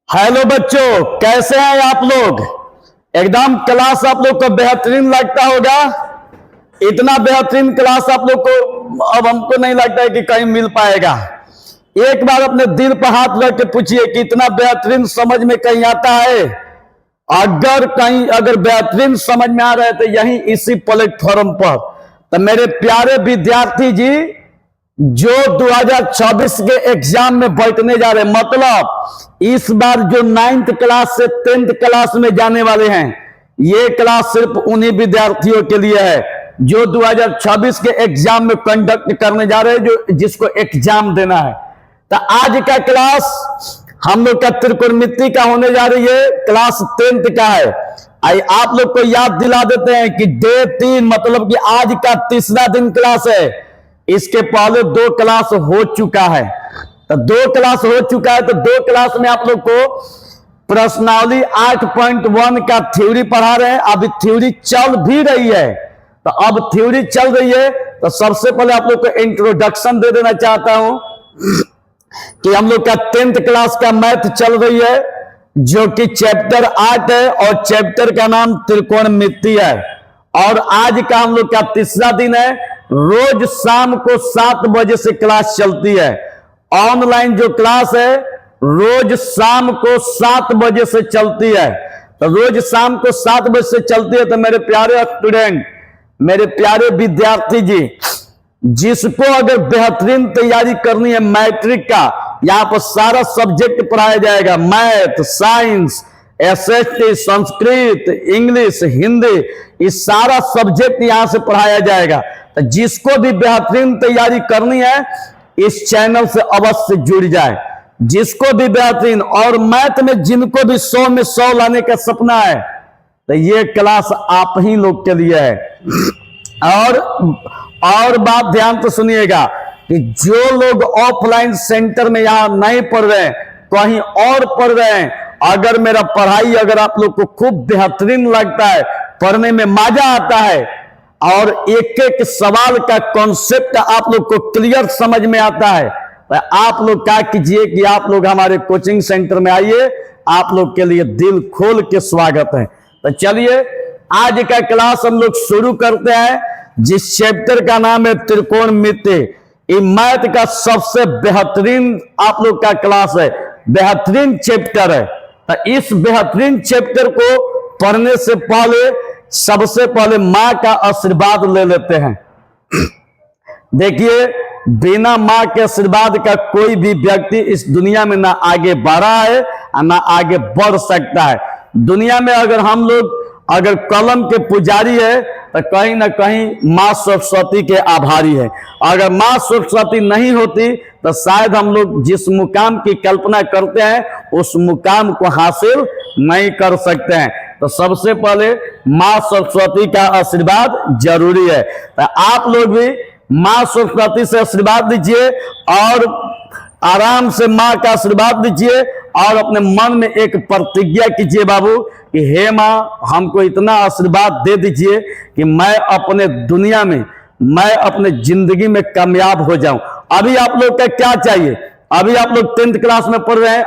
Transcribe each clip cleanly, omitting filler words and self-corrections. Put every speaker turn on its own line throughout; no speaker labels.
Hello बच्चों, कैसे हैं आप लोग। एकदम क्लास आप लोग को बेहतरीन लगता होगा। इतना बेहतरीन क्लास आप लोग को अब हमको नहीं लगता है कि कहीं मिल पाएगा। एक बार अपने दिल पर हाथ रख के पूछिए कि इतना बेहतरीन समझ में कहीं आता है। अगर बेहतरीन समझ में आ रहा है तो यहीं इसी प्लेटफॉर्म पर। तो मेरे प्यारे विद्यार्थी जी, जो 2024 के एग्जाम में बैठने जा रहे, मतलब इस बार जो 9th क्लास से 10th क्लास में जाने वाले हैं, ये क्लास सिर्फ उन्हीं विद्यार्थियों के लिए है जो 2026 के एग्जाम में कंडक्ट करने जा रहे हैं, जो जिसको एग्जाम देना है। तो आज का क्लास हम लोग का त्रिकोणमिति का होने जा रही है, क्लास 10th का है। आई आप लोग को याद दिला देते हैं कि डे 3 मतलब कि आज का तीसरा दिन क्लास है। इसके पहले 2 क्लास हो चुका है। तो 2 क्लास हो चुका है, तो 2 क्लास में आप लोग को प्रश्नावली 8.1 का थ्योरी पढ़ा रहे हैं। अभी थ्योरी चल भी रही है। तो अब थ्योरी चल रही है, तो सबसे पहले आप लोग को इंट्रोडक्शन दे देना चाहता हूं कि हम लोग का 10th क्लास का मैथ चल रही है, जो कि चैप्टर 8 है और चैप्टर का नाम त्रिकोणमिति है। और आज का हम लोग का तीसरा दिन है। रोज शाम को 7 बजे से क्लास चलती है। ऑनलाइन जो क्लास है रोज शाम को 7 बजे से चलती है। तो रोज शाम को 7 बजे से चलती है। तो मेरे प्यारे स्टूडेंट, मेरे प्यारे विद्यार्थी जी, जिसको अगर बेहतरीन तैयारी करनी है मैट्रिक का, यहाँ पर सारा सब्जेक्ट पढ़ाया जाएगा। Math, science, SST, Sanskrit, English, Hindi, इस सारा सब्जेक्ट यहां से पढ़ाया जाएगा। तो जिसको भी बेहतरीन तैयारी करनी है इस चैनल से अवश्य जुड़ जाए। जिसको भी बेहतरीन, और मैथ में जिनको भी 100 में 100 लाने का सपना है, तो ये क्लास आप ही लोग के लिए है। और बात ध्यान से सुनिएगा कि जो लोग ऑफलाइन सेंटर में यहां नहीं पढ़ रहे हैं, कहीं और पढ़ रहे हैं, अगर मेरा पढ़ाई अगर आप लोग को खूब बेहतरीन लगता है, पढ़ने में मजा आता है और एक एक सवाल का कॉन्सेप्ट आप लोग को क्लियर समझ में आता है, तो आप लोग क्या कीजिए कि आप लोग हमारे कोचिंग सेंटर में आइए। आप लोग के लिए दिल खोल के स्वागत है। तो चलिए आज का क्लास हम लोग शुरू करते हैं, जिस चैप्टर का नाम है त्रिकोणमिति। ये मैथ का सबसे बेहतरीन आप लोग का क्लास है, बेहतरीन चैप्टर है। तो इस बेहतरीन चैप्टर को पढ़ने से पहले सबसे पहले मां का आशीर्वाद ले लेते हैं। देखिए, बिना मां के आशीर्वाद का कोई भी व्यक्ति इस दुनिया में ना आगे बढ़ा है और ना आगे बढ़ सकता है। दुनिया में अगर हम लोग अगर कलम के पुजारी है, तो कहीं ना कहीं मां सरस्वती के आभारी है। अगर मां सरस्वती नहीं होती तो शायद हम लोग जिस मुकाम की कल्पना करते हैं उस मुकाम को हासिल नहीं कर सकते हैं। तो सबसे पहले मां सरस्वती का आशीर्वाद जरूरी है। तो आप लोग भी मां सरस्वती से आशीर्वाद दीजिए और आराम से मां का आशीर्वाद दीजिए और अपने मन में एक प्रतिज्ञा कीजिए बाबू कि हे मां, हमको इतना आशीर्वाद दे दीजिए कि मैं अपने दुनिया में, मैं अपने जिंदगी में कामयाब हो जाऊं। अभी आप लोग का क्या चाहिए? अभी आप लोग 10th क्लास में पढ़ रहे हैं।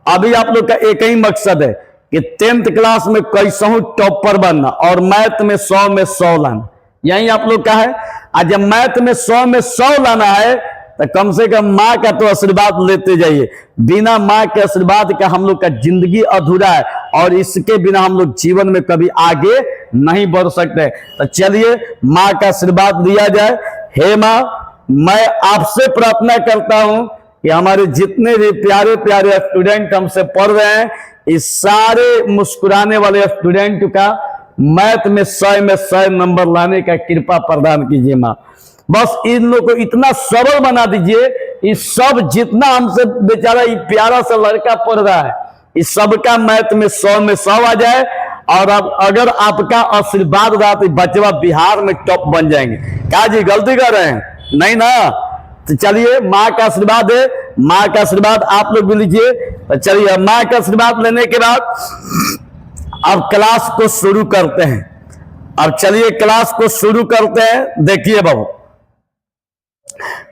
अभी आप लोग का एक ही मकसद है कि 10th क्लास में कैसा हूं टॉपर बनना और मैथ में 100 में 100 लाना। यही आप लोग का है। आज जब मैथ में 100 में 100 लाना है तो कम से कम मां का तो आशीर्वाद लेते जाइए। बिना मां के आशीर्वाद का हम लोग का जिंदगी अधूरा है और इसके बिना हम लोग जीवन में कभी आगे नहीं बढ़ सकते। तो चलिए मां का आशीर्वाद लिया जाए। हे मां, मैं आपसे प्रार्थना करता हूं कि हमारे जितने भी प्यारे प्यारे स्टूडेंट हमसे पढ़ रहे हैं, इस सारे मुस्कुराने वाले स्टूडेंट का मैथ में 100 में 100 नंबर लाने का कृपा प्रदान कीजिए मां। बस इन लोगों को इतना सरल बना दीजिए, इस सब जितना हमसे बेचारा ये प्यारा सा लड़का पढ़ रहा है, इस सबका मैथ में 100 में 100 आ जाए। और अब अगर आपका आशीर्वाद रहा तो बचवा बिहार में टॉप बन जाएंगे। क्या जी गलती कर रहे हैं? नहीं ना? तो चलिए माँ का आशीर्वाद है, माँ का आशीर्वाद आप लोग भी लीजिए। तो चलिए माँ का आशीर्वाद लेने के बाद अब क्लास को शुरू करते हैं। अब चलिए क्लास को शुरू करते हैं। देखिए बाबू,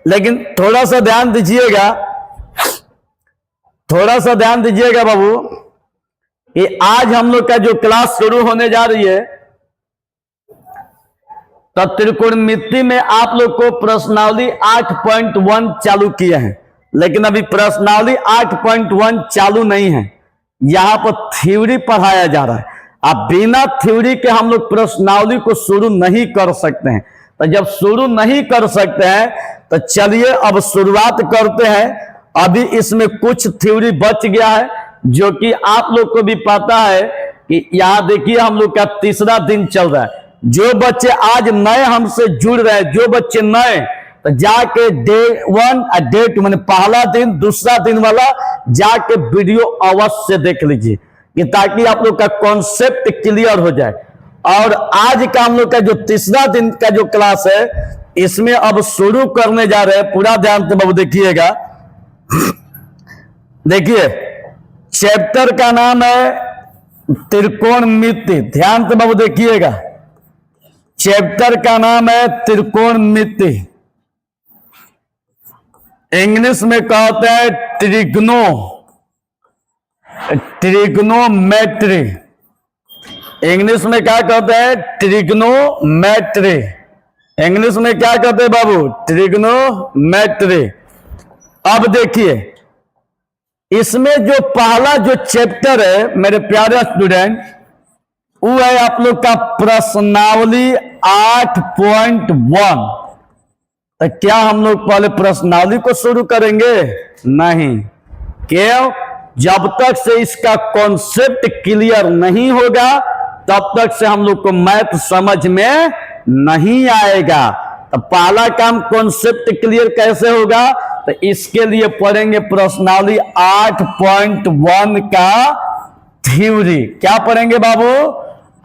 लेकिन थोड़ा सा ध्यान दीजिएगा, थोड़ा सा ध्यान दीजिएगा बाबू, कि आज हम लोग का जो क्लास शुरू होने जा रही है, तब त्रिकोणमिति में आप लोग को प्रश्नावली 8.1 चालू किए हैं, लेकिन अभी प्रश्नावली 8.1 चालू नहीं है। यहां पर थ्योरी पढ़ाया जा रहा है। अब बिना थ्योरी के हम लोग प्रश्नावली को शुरू नहीं कर सकते हैं। तो जब शुरू नहीं कर सकते हैं तो चलिए अब शुरुआत करते हैं। अभी इसमें कुछ थ्योरी बच गया है, जो कि आप लोग को भी पता है कि यहां देखिए हम लोग का तीसरा दिन चल रहा है। जो बच्चे आज नए हमसे जुड़ रहे हैं, जो बच्चे नए, तो जाके डे 1 और डे 2 मैंने पहला दिन दूसरा दिन वाला जाके वीडियो अवश्य देख लीजिए, कि ताकि आप लोग का कॉन्सेप्ट क्लियर हो जाए। और आज का हम लोग का जो तीसरा दिन का जो क्लास है, इसमें अब शुरू करने जा रहे हैं। पूरा ध्यान से बाबू देखिएगा। देखिए चैप्टर का नाम है त्रिकोणमिति। ध्यान से बाबू देखिएगा, चैप्टर का नाम है त्रिकोणमिति। इंग्लिश में कहते हैं ट्रिग्नोमेट्री। इंग्लिश में क्या कहते हैं? ट्रिग्नोमेट्री। इंग्लिश में क्या कहते हैं बाबू? ट्रिग्नोमेट्री। अब देखिए इसमें जो पहला जो चैप्टर है मेरे प्यारे स्टूडेंट, वो है आप लोग का प्रश्नावली 8.1। तो क्या हम लोग पहले प्रश्नावली को शुरू करेंगे? नहीं। क्यों? जब तक से इसका कॉन्सेप्ट क्लियर नहीं होगा तब तक से हम लोग को मैथ समझ में नहीं आएगा। तो पहला काम कॉन्सेप्ट क्लियर कैसे होगा? तो इसके लिए पढ़ेंगे प्रश्नावली 8.1 का थ्योरी। क्या पढ़ेंगे बाबू?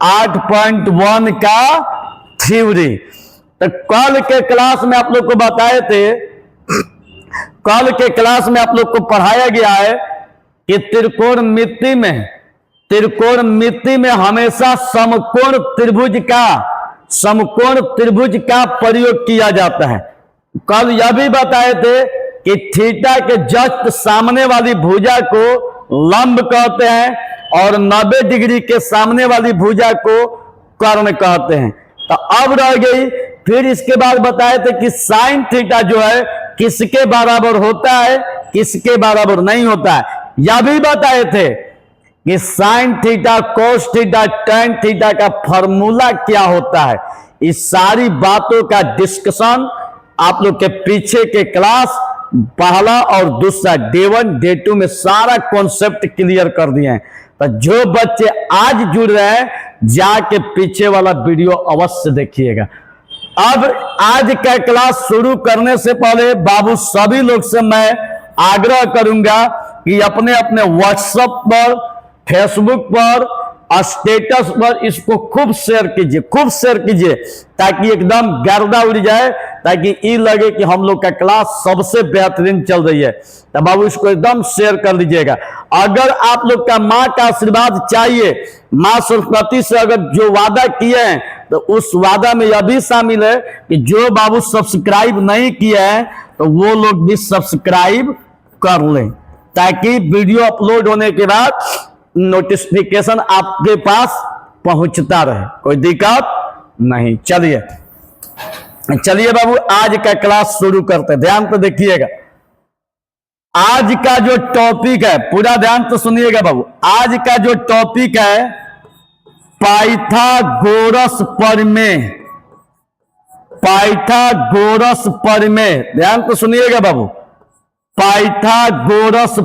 8.1 का थ्योरी। तो कल के क्लास में आप लोग को बताए थे, कल के क्लास में आप लोग को पढ़ाया गया है कि त्रिकोणमिति में हमेशा समकोण त्रिभुज का प्रयोग किया जाता है। कल यह भी बताए थे कि थीटा के जस्ट सामने वाली भुजा को लंब कहते हैं और 90 डिग्री के सामने वाली भुजा को कर्ण कहते हैं। तो अब रह गई, फिर इसके बाद बताए थे कि साइन थीटा जो है किसके बराबर होता है, किसके बराबर नहीं होता है। यह भी बताए थे कि sine theta, cos theta, tan theta का फॉर्मूला क्या होता है। इस सारी बातों का डिस्कशन आप लोग के पीछे के क्लास पहला और दूसरा डे 1 डे 2 में सारा कॉन्सेप्ट क्लियर कर दिए हैं। तो जो बच्चे आज जुड़ रहे हैं जाके पीछे वाला वीडियो अवश्य देखिएगा। अब आज का क्लास शुरू करने से पहले बाबू सभी लोग से मैं आग्रह करूंगा कि अपने अपने व्हाट्सएप पर, फेसबुक पर, स्टेटस पर इसको खूब शेयर कीजिए, ताकि एकदम गर्दा उड़ जाए, ताकि ये लगे कि हम लोग का क्लास सबसे बेहतरीन चल रही है। तो बाबू इसको एकदम शेयर कर लीजिएगा। अगर आप लोग का माँ का आशीर्वाद चाहिए, माँ सरस्वती से अगर जो वादा किए हैं, तो उस वादा में यह भी शामिल है कि जो बाबू सब्सक्राइब नहीं किए हैं तो वो लोग भी सब्सक्राइब कर लें, ताकि वीडियो अपलोड होने के बाद नोटिफिकेशन आपके पास पहुंचता रहे, कोई दिक्कत नहीं। चलिए बाबू आज का क्लास शुरू करते हैं। ध्यान तो देखिएगा, आज का जो टॉपिक है पूरा ध्यान तो सुनिएगा बाबू। आज का जो टॉपिक है पाइथागोरस प्रमेय। ध्यान तो सुनिएगा बाबू, पाइथागोरस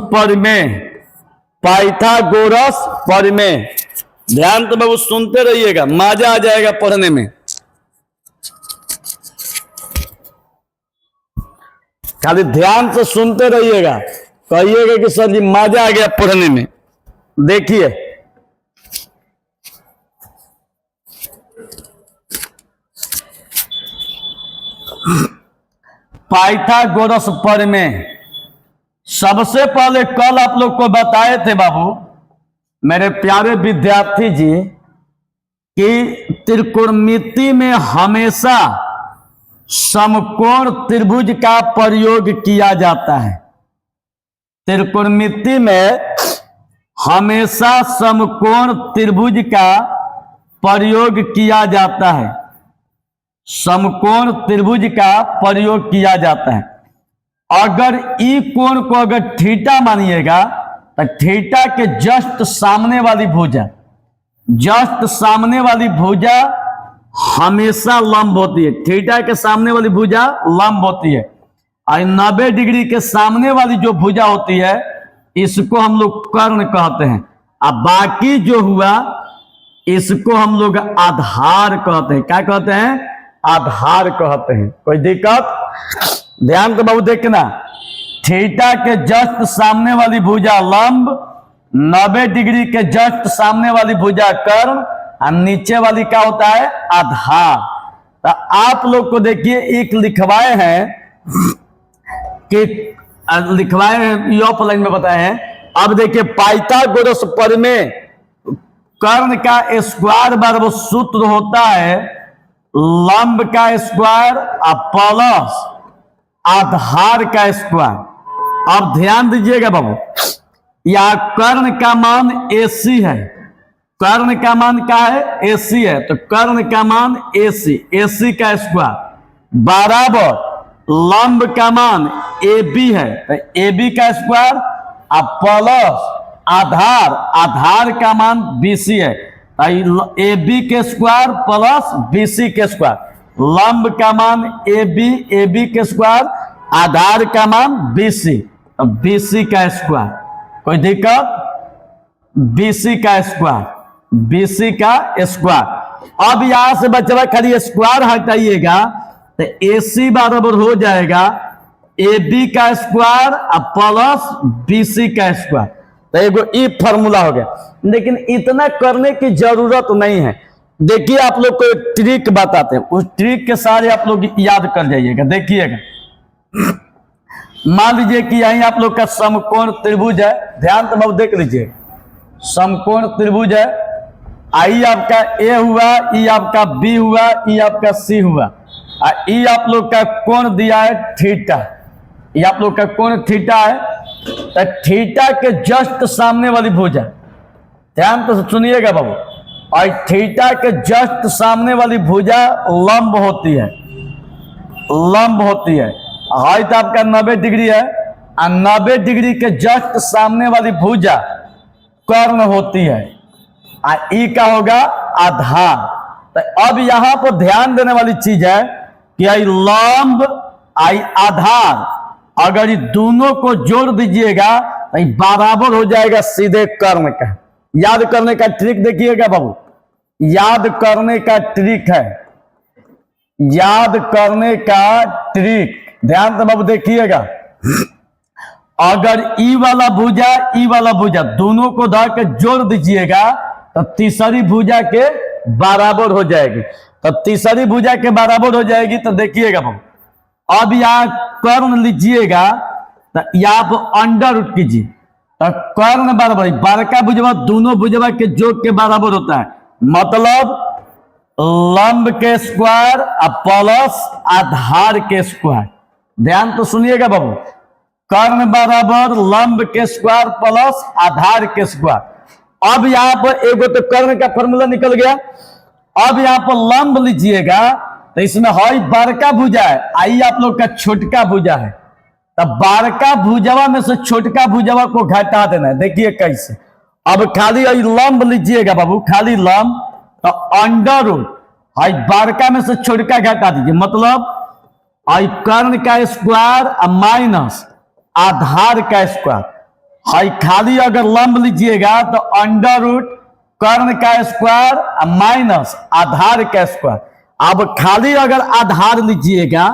प्रमेय। ध्यान तो बाबू सुनते रहिएगा, मजा आ जाएगा पढ़ने में। खाली ध्यान से सुनते रहिएगा, कहिएगा कि सर जी मजा आ गया पढ़ने में। देखिए पाइथागोरस प्रमेय, सबसे पहले कल आप लोग को बताए थे बाबू मेरे प्यारे विद्यार्थी जी कि त्रिकोणमिति में हमेशा समकोण त्रिभुज का प्रयोग किया जाता है। त्रिकोणमिति में हमेशा समकोण त्रिभुज का प्रयोग किया जाता है। समकोण त्रिभुज का प्रयोग किया जाता है। अगर ई कोण को अगर थीटा मानिएगा तो थीटा के जस्ट सामने वाली भुजा, जस्ट सामने वाली भुजा हमेशा लंब होती है। थीटा के सामने वाली भुजा लंब होती है और 90 डिग्री के सामने वाली जो भुजा होती है इसको हम लोग कर्ण कहते हैं। अब बाकी जो हुआ इसको हम लोग आधार कहते हैं। क्या कहते हैं? आधार कहते हैं। कोई दिक्कत? ध्यान तो बाबू देखना, थीटा के जस्ट सामने वाली भुजा लंब, 90 डिग्री के जस्ट सामने वाली भुजा कर्ण और नीचे वाली क्या होता है? आधार। तो आप लोग को देखिए एक लिखवाए हैं कि लिखवाए हैं यूप लाइन में बताए हैं। अब देखिए पाइथागोरस प्रमेय कर्ण का स्क्वायर बराबर सूत्र होता है लंब का स्क्वायर और प्लस आधार का स्क्वायर। अब ध्यान दीजिएगा बाबू, यह कर्ण का मान AC है। कर्ण का मान क्या है? AC है। तो कर्ण का मान AC का स्क्वायर बराबर लंब का मान AB है। तो AB का स्क्वायर और प्लस आधार का मान BC है। AB के स्क्वायर प्लस BC के स्क्वायर, लंब का मान AB के स्क्वायर, आधार का मान BC, तो BC का स्क्वायर। कोई दिक्कत? BC का स्क्वायर। अब यहां से बच्चा खाली स्क्वायर हटाइएगा तो AC बराबर हो जाएगा AB का स्क्वायर प्लस BC का स्क्वायर। तो एगो ई फॉर्मूला हो गया। लेकिन इतना करने की जरूरत नहीं है। देखिए आप लोग को एक ट्रिक बताते हैं, उस ट्रिक के सारे आप लोग याद कर जाइएगा। देखिएगा, मान लीजिए कि यहीं आप लोग का समकोण त्रिभुज है। ध्यान तो बहुत देख लीजिए, समकोण त्रिभुज है। आई आपका A हुआ, ई आपका B हुआ, ई आपका C हुआ, ई आप लोग का कोण दिया है थीटा। ये आप लोग का कोण थीटा है। तो थीटा के जस्ट सामने वाली भुजा, ध्यान तो सुनिएगा बाबू, और थीटा के जस्ट सामने वाली भुजा लंब होती है। हाइट आपका 90 डिग्री है और 90 डिग्री के जस्ट सामने वाली भुजा कर्ण होती है। ई का होगा आधार। तो अब यहां पर ध्यान देने वाली चीज है कि आई लंब आई आधार, अगर ये दोनों को जोड़ दीजिएगा तो ये बराबर हो जाएगा सीधे कर्ण का। याद करने का ट्रिक देखिएगा बाबू, याद करने का ट्रिक है, याद करने का ट्रिक। ध्यान से बाबू देखिएगा, अगर ई वाला भुजा दोनों को धर के जोड़ दीजिएगा तो तीसरी भुजा के बराबर हो जाएगी। तो तीसरी भुजा के बराबर हो जाएगी। तो देखिएगा बाबू, अब यहां कर्ण लीजिएगा तो यहां पर अंडर रूट कीजिए, तो कर्ण बराबर बड़का भुजवा दोनों भुजवा के जोड़ के बराबर होता है। मतलब लंब के स्क्वायर प्लस आधार के स्क्वायर। ध्यान तो सुनिएगा बाबू, कर्ण बराबर लंब के स्क्वायर प्लस आधार के स्क्वायर। अब यहां पर एगो तो कर्ण का फॉर्मूला निकल गया। अब यहां पर लंब लीजिएगा तो इसमें हई बड़का भुजा है, आई आप लोग का छोटका भुजा है। तो बड़का भुजवा में से छोटका भुजवा को घटा देना है। देखिए कैसे। अब खाली लंब लीजिएगा बाबू, खाली लंब, तो अंडर रूट हई बड़का में से छोटका घटा दीजिए। मतलब हई कर्ण का स्क्वायर माइनस आधार का स्क्वायर। हई खाली अगर लंब लीजिएगा तो अंडर रूट कर्ण का स्क्वायर माइनस आधार का स्क्वायर। अब खाली अगर आधार लीजिएगा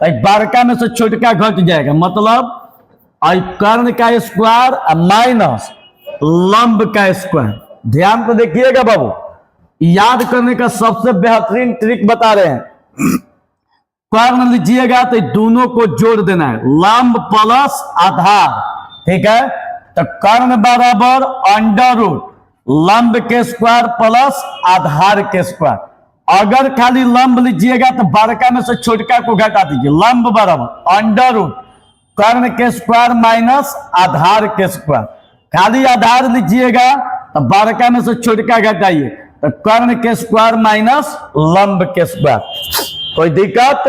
तो बड़का में से छोटका घट जाएगा। मतलब कर्ण का स्क्वायर माइनस लंब का स्क्वायर। ध्यान तो देखिएगा बाबू, याद करने का सबसे बेहतरीन ट्रिक बता रहे हैं। कर्ण लीजिएगा तो दोनों को जोड़ देना है, लंब प्लस आधार। ठीक है, तो कर्ण बराबर अंडर रूट लंब के स्क्वायर प्लस आधार के स्क्वायर। अगर खाली लंब लीजिएगा तो बारका में से छोटका को घटा दीजिए। लंब बराबर अंडर रूट कर्ण के स्क्वायर माइनस आधार के स्क्वायर। खाली आधार लीजिएगा तो बारका में से छोटका घटाइए तो कर्ण के स्क्वायर माइनस लंब के स्क्वायर। कोई दिक्कत?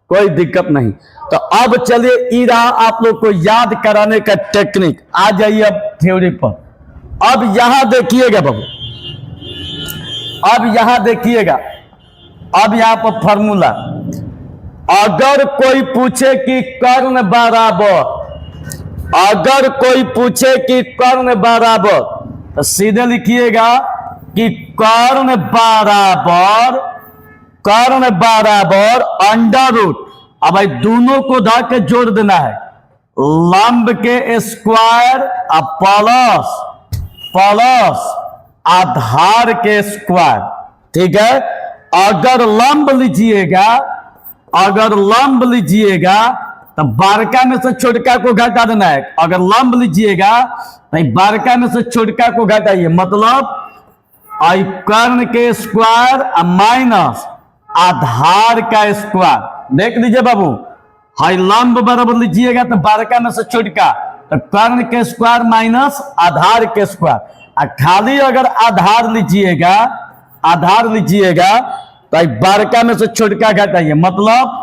कोई दिक्कत नहीं। तो अब चलिए ई रहा आप लोग को याद कराने का टेक्निक। आ जाइए अब थ्योरी पर। अब यहां देखिएगा बाबू, अब यहां देखिएगा, अब यहां पर फॉर्मूला, अगर कोई पूछे कि कर्ण बराबर, अगर कोई पूछे कि कर्ण बराबर तो सीधे लिखिएगा कि कर्ण बराबर अंडर रूट। अब भाई दोनों को धा के जोड़ देना है, लंब के स्क्वायर प्लस प्लस आधार के स्क्वायर। ठीक है, अगर लंब लीजिएगा, अगर लंब लीजिएगा तो बारका में से छोटका को घटा देना है। अगर लंब लीजिएगा तो बारका में से छोटका को घटाइए, मतलब आई कर्ण के स्क्वायर माइनस आधार का स्क्वायर। देख लीजिए बाबू, हाई लंब बराबर लीजिएगा तो बारका में से छोटका तो कर्ण के स्क्वायर माइनस आधार के स्क्वायर। खाली अगर आधार लीजिएगा, आधार लीजिएगा तो बारका में से छोटका घटाइए, मतलब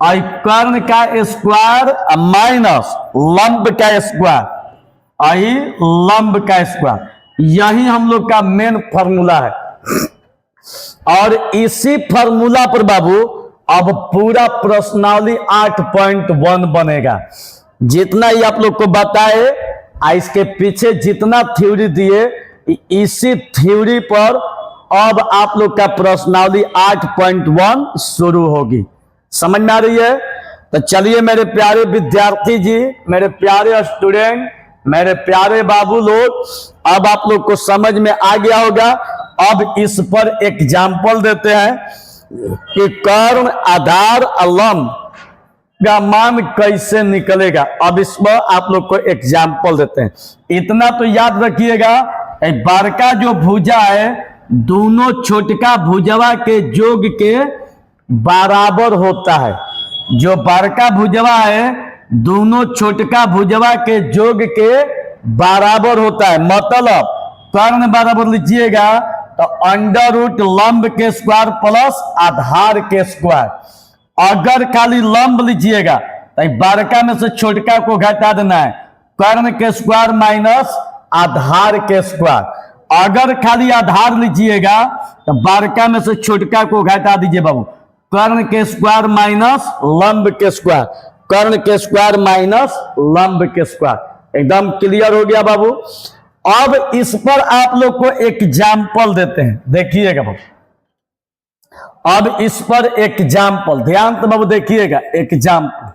आई कर्ण का स्क्वायर माइनस लंब का स्क्वायर, आई लंब का स्क्वायर। यही हम लोग का मेन फॉर्मूला है। और इसी फॉर्मूला पर बाबू अब पूरा प्रश्नावली 8.1 बनेगा। जितना ही आप लोग को बताए, इसके पीछे जितना थ्योरी दिए, इसी थ्योरी पर अब आप लोग का प्रश्नावली 8.1 शुरू होगी। समझ में आ रही है? तो चलिए मेरे प्यारे विद्यार्थी जी, मेरे प्यारे स्टूडेंट, मेरे प्यारे बाबू लोग, अब आप लोग को समझ में आ गया होगा। अब इस पर एग्जाम्पल देते हैं कि कर्ण आधार लंब का मान कैसे निकलेगा। अब इस पर आप लोग को एग्जाम्पल देते हैं। इतना तो याद रखिएगा, बारका जो भुजा है दोनों छोटका भुजवा के योग के बराबर होता है। जो बारका भुजवा है दोनों छोटका भुजवा के योग के बराबर होता है। मतलब कर्ण बराबर लीजिएगा तो अंडर रूट लंब के स्क्वायर प्लस आधार के स्क्वायर। अगर खाली लंब लीजिएगा तो बारका में से छोटका को घटा देना है, कर्ण के स्क्वायर माइनस आधार के स्क्वायर। अगर खाली आधार लीजिएगा तो बारका में से छोटका को घटा दीजिए बाबू, कर्ण के स्क्वायर माइनस लंब के स्क्वायर, कर्ण के स्क्वायर माइनस लंब के स्क्वायर। एकदम क्लियर हो गया बाबू। अब इस पर आप लोग को एग्जाम्पल देते हैं, देखिएगा बाबू। अब इस पर एग्जाम्पल, ध्यान तो बाबू देखिएगा एग्जाम्पल।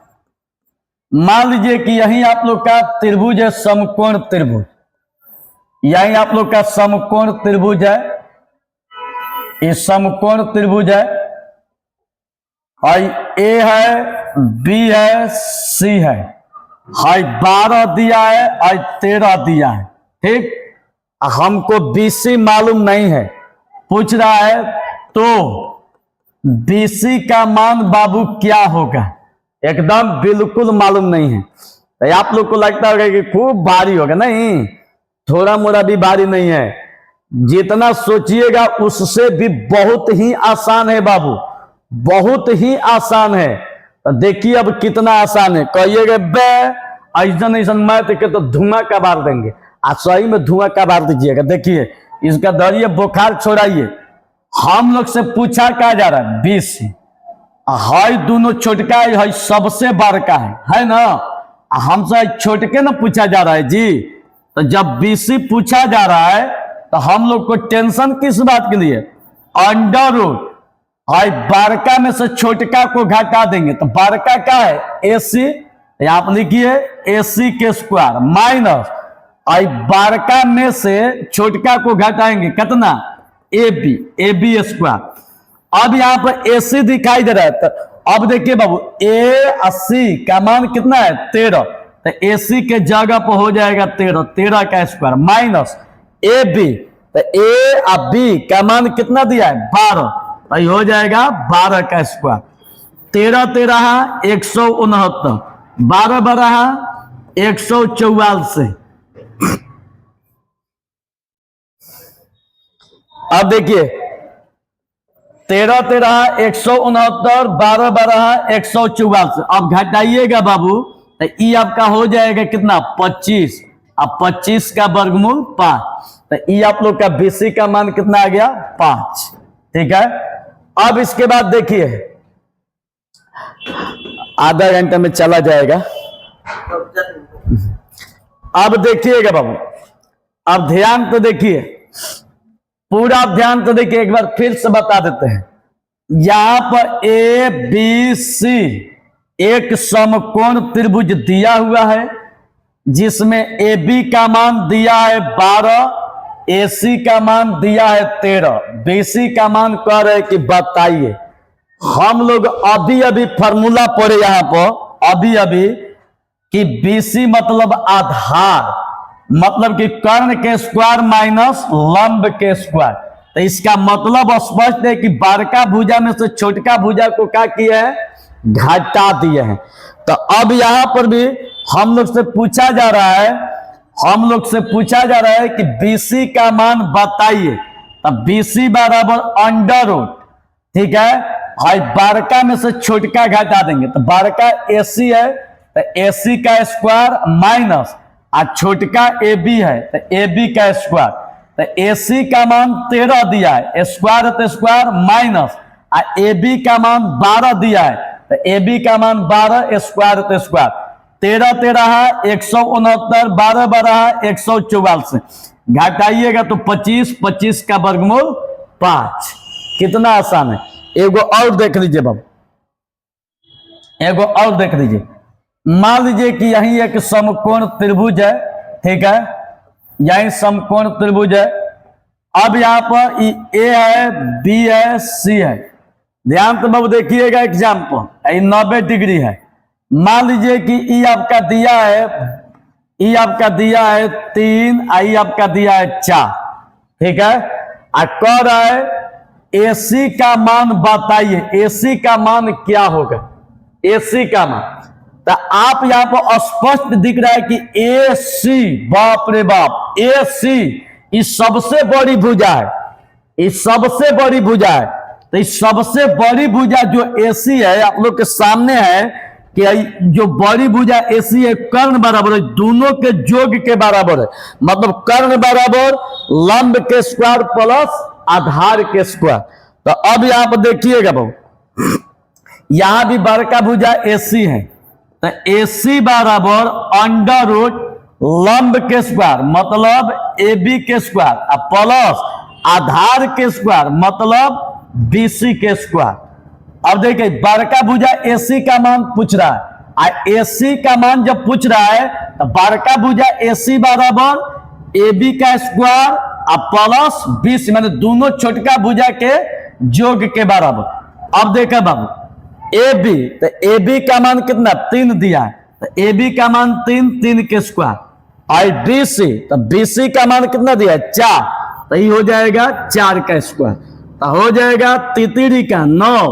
मान लीजिए कि यही आप लोग का त्रिभुज है, समकोण त्रिभुज। यही आप लोग का समकोण त्रिभुज है, ये समकोण त्रिभुज है। और ए है, बी है, सी है। हाई 12 दिया है और 13 दिया है। ठीक, हमको बीसी मालूम नहीं है, पूछ रहा है तो बीसी का मान बाबू क्या होगा, एकदम बिल्कुल मालूम नहीं है। तो आप लोग को लगता होगा कि खूब भारी होगा, नहीं, थोड़ा मोड़ा भी भारी नहीं है। जितना सोचिएगा उससे भी बहुत ही आसान है बाबू, बहुत ही आसान है। तो देखिए अब कितना आसान है। कहिएगा बे ऐसा ऐसा मैथ के तो धुआं का बार देंगे, आज सही में धुआं का बार दीजिएगा। देखिए इसका दरिए बुखार छोड़ाइए। हम लोग से पूछा क्या जा रहा है, 20 है, दोनों छोटका है, सबसे बड़का है ना। हमसे छोटके ना पूछा जा रहा है जी। तो जब 20 पूछा जा रहा है तो हम लोग को टेंशन किस बात के लिए, अंडर रूट बारका में से छोटका को घटा देंगे। तो बारका क्या है, AC, आप लिखिए AC के स्क्वायर माइनस बारका में से छोटका को घटाएंगे कितना, AB स्क्वायर। अब यहाँ पर AC दिखाई दे रहा है। तो अब देखिए बाबू AC का मान कितना है, 13। तो AC के जगह पर हो जाएगा 13 का स्क्वायर माइनस AB। तो A और B का मान कितना दिया है, 12। भाई हो जाएगा 12 का स्क्वायर। 13 13 169, 12 12 144। अब देखिए 13 13 169, 12 12 144। अब घटाइएगा बाबू तो ई आपका हो जाएगा कितना 25। अब 25 का वर्गमूल 5, तो ई आप लोग का बीसी का मान कितना आ गया 5। ठीक है, अब इसके बाद देखिए आधा घंटा में चला जाएगा। अब देखिएगा बाबू, अब ध्यान तो देखिए, पूरा ध्यान तो देखिए, एक बार फिर से बता देते हैं। यहां पर ए बी सी एक समकोण त्रिभुज दिया हुआ है, जिसमें ए बी का मान दिया है 12, ए सी का मान दिया है 13, बी सी का मान कह रहे कि बताइए। हम लोग अभी अभी फॉर्मूला पढ़े यहां पर अभी अभी कि बीसी मतलब आधार, मतलब कि कर्ण के स्क्वायर माइनस लंब के स्क्वायर। तो इसका मतलब स्पष्ट है कि बड़का भुजा में से छोटका भुजा को क्या किया है, घटा दिए हैं। तो अब यहां पर भी हम लोग से पूछा जा रहा है, हम लोग से पूछा जा रहा है कि बीसी का मान बताइए। तो बीसी बराबर अंडर रूट, ठीक है, भाई बड़का में से छोटका घटा देंगे। तो बड़का एसी है तो एसी का स्क्वायर माइनस और छोटका ए बी है तो ए बी का स्क्वायर। तो एसी का मान 13 दिया है, स्क्वायर तो स्क्वायर माइनस, और ए बी का मान 12 दिया है तो ए बी का मान 12, स्क्वायर तो स्क्वायर। 13 13 169, 12 12 144। घटाइएगा तो 25, 25 का वर्गमूल 5। कितना आसान है। एगो और देख लीजिए बाबू, एगो और देख लीजिए। मान लीजिए कि यही एक समकोण त्रिभुज है, ठीक है, यही समकोण त्रिभुज है। अब यहां पर ए है, बी है, सी है। ध्यान तो बाबू देखिएगा, एग्जाम्पल 90 डिग्री है। मान लीजिए कि ई आपका दिया है, ई आपका दिया है 3, आई आपका दिया है 4, ठीक है, और कह रहा है एसी का मान बताइए। एसी का मान क्या होगा, एसी का मान। तो आप यहां पर स्पष्ट दिख रहा है कि ए सी, बाप रे बाप, ए सी इस सबसे बड़ी भुजा है, इस सबसे बड़ी भुजा है। तो इस सबसे बड़ी भुजा जो एसी है आप लोग के सामने है कि जो बड़ी भुजा एसी है कर्ण बराबर है, दोनों के योग के बराबर है। मतलब कर्ण बराबर लंब के स्क्वायर प्लस आधार के स्क्वायर। तो अब यहां पर देखिएगा बाबू, यहां भी बड़का भुजा एसी है तो एसी बराबर अंडर रूट लंब के स्क्वायर मतलब ए बी के स्क्वायर प्लस आधार के स्क्वायर मतलब बीसी के स्क्वायर। अब देखिए बड़का भुजा एसी का मान पूछ रहा है, और एसी का मान जब पूछ रहा है तो बड़का भुजा एसी बराबर ए बी का स्क्वायर प्लस बीसी, मैंने दोनों छोटका भुजा के योग के बराबर। अब देखा बाबू ए बी, तो ए बी का मान कितना 3 दिया है, तो ए बी का मान 3, 3 के स्क्वायर। और बीसी, तो बीसी का मान कितना दिया है 4, तो ये हो जाएगा 4 का स्क्वायर। तो हो जाएगा तितरी का 9,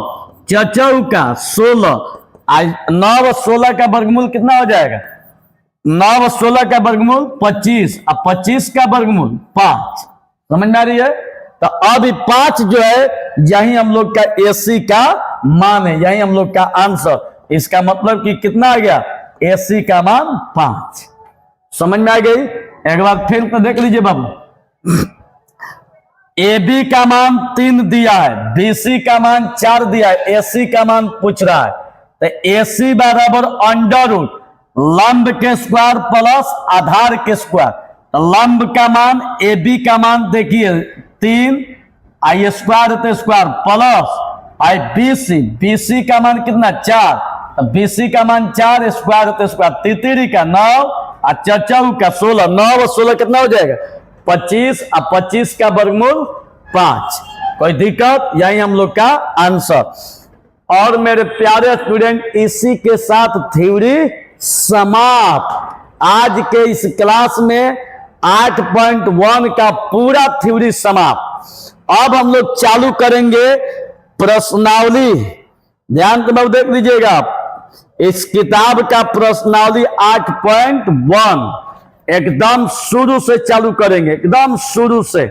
चचौ का 16, 9 और 16 का वर्गमूल कितना हो जाएगा, 9 और 16 का वर्गमूल 25, अब 25 का वर्गमूल 5। समझ में आ रही है। तो अब 5 जो है यही हम लोग का एसी का मान है, यही हम लोग का आंसर। इसका मतलब कि कितना आ गया, एसी का मान 5। समझ में आ गई। एक बार फिर तो देख लीजिए बाबू, ए बी का मान 3 दिया है, बीसी का मान 4 दिया है, एसी का मान पूछ रहा है। तो एसी बराबर अंडर रूट लंब के स्क्वायर प्लस आधार के स्क्वायर। तो लंब का मान ए बी का मान देखिए 3, आई स्क्वायर तो स्क्वायर प्लस आई बीसी, बीसी का मान कितना 4, तो बीसी का मान 4, स्क्वायर तो स्क्वायर, तितरी का 9 और चचौ का 16, 9 और 16 कितना हो जाएगा 25, और 25 का वर्गमूल 5। कोई दिक्कत, यही हम लोग का आंसर। और मेरे प्यारे स्टूडेंट इसी के साथ थ्योरी समाप्त। आज के इस क्लास में 8.1 का पूरा थ्योरी समाप्त। अब हम लोग चालू करेंगे प्रश्नावली, ध्यान से बाबू देख लीजिएगा आप, इस किताब का प्रश्नावली 8.1 एकदम शुरू से चालू करेंगे, एकदम शुरू से।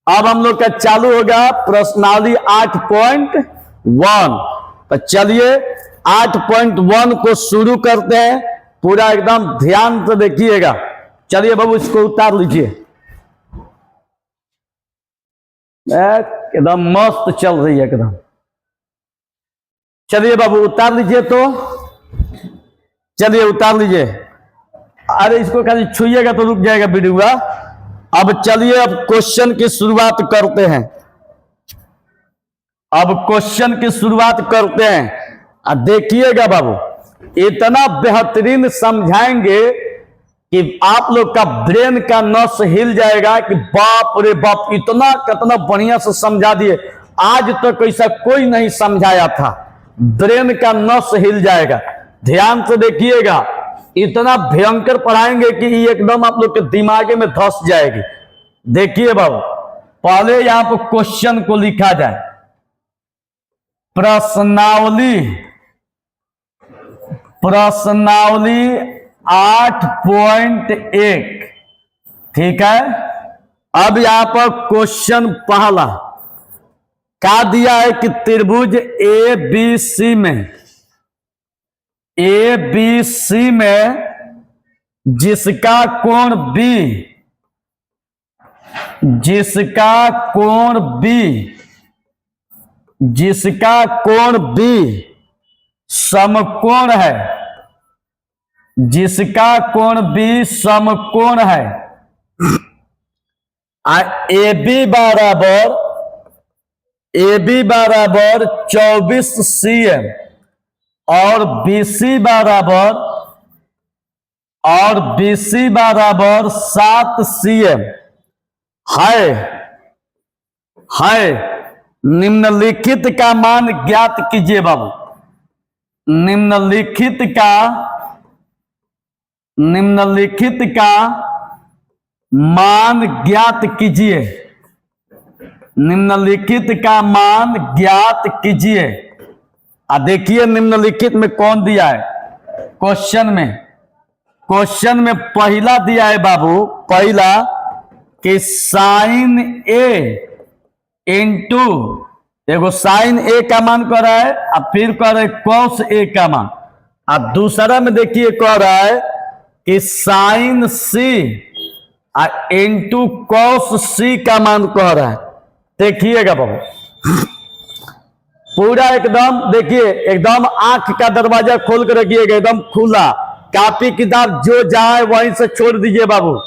अब हम लोग का चालू होगा प्रश्नावली 8.1। तो चलिए 8.1 को शुरू करते हैं, पूरा एकदम ध्यान से देखिएगा। चलिए बाबू इसको उतार लीजिए, एकदम मस्त चल रही है एकदम। चलिए बाबू उतार लीजिए, तो चलिए उतार लीजिए। अरे इसको खाली छुइएगा तो रुक जाएगा वीडियो। अब चलिए अब क्वेश्चन की शुरुआत करते हैं। अब क्वेश्चन की शुरुआत करते हैं। देखिएगा बाबू, इतना बेहतरीन समझाएंगे कि आप लोग का ब्रेन का नस हिल जाएगा कि बाप रे बाप, इतना कितना बढ़िया से समझा दिए। आज तक तो ऐसा कोई नहीं समझाया था, ब्रेन का नस हिल जाएगा। ध्यान से देखिएगा, इतना भयंकर पढ़ाएंगे कि ये एकदम आप लोग के दिमागे में धस जाएगी। देखिए बाबू, पहले यहां पर क्वेश्चन को लिखा जाए, प्रश्नावली 8.1, ठीक है। अब यहां पर क्वेश्चन पहला क्या दिया है कि त्रिभुज ABC में जिसका कोण B समकोण है, जिसका कोण B समकोण है। AB बराबर 24 cm और BC बराबर 7 cm है। निम्नलिखित का मान ज्ञात कीजिए बाबू। निम्नलिखित का मान ज्ञात कीजिए। निम्नलिखित का मान ज्ञात कीजिए। देखिए निम्नलिखित में कौन दिया है क्वेश्चन में पहला दिया है बाबू, पहला कि साइन ए इंटू, एगो साइन ए का मान कह रहा है और फिर कह रहा है कॉस ए का मान। और दूसरा में देखिए कह रहा है कि साइन सी इंटू कॉस सी का मान कह रहा है। देखिएगा बाबू, पूरा एकदम देखिए, एकदम आंख का दरवाजा खोल कर रखिएगा, एकदम खुला। कॉपी किताब जो जाए वहीं से छोड़ दीजिए बाबू।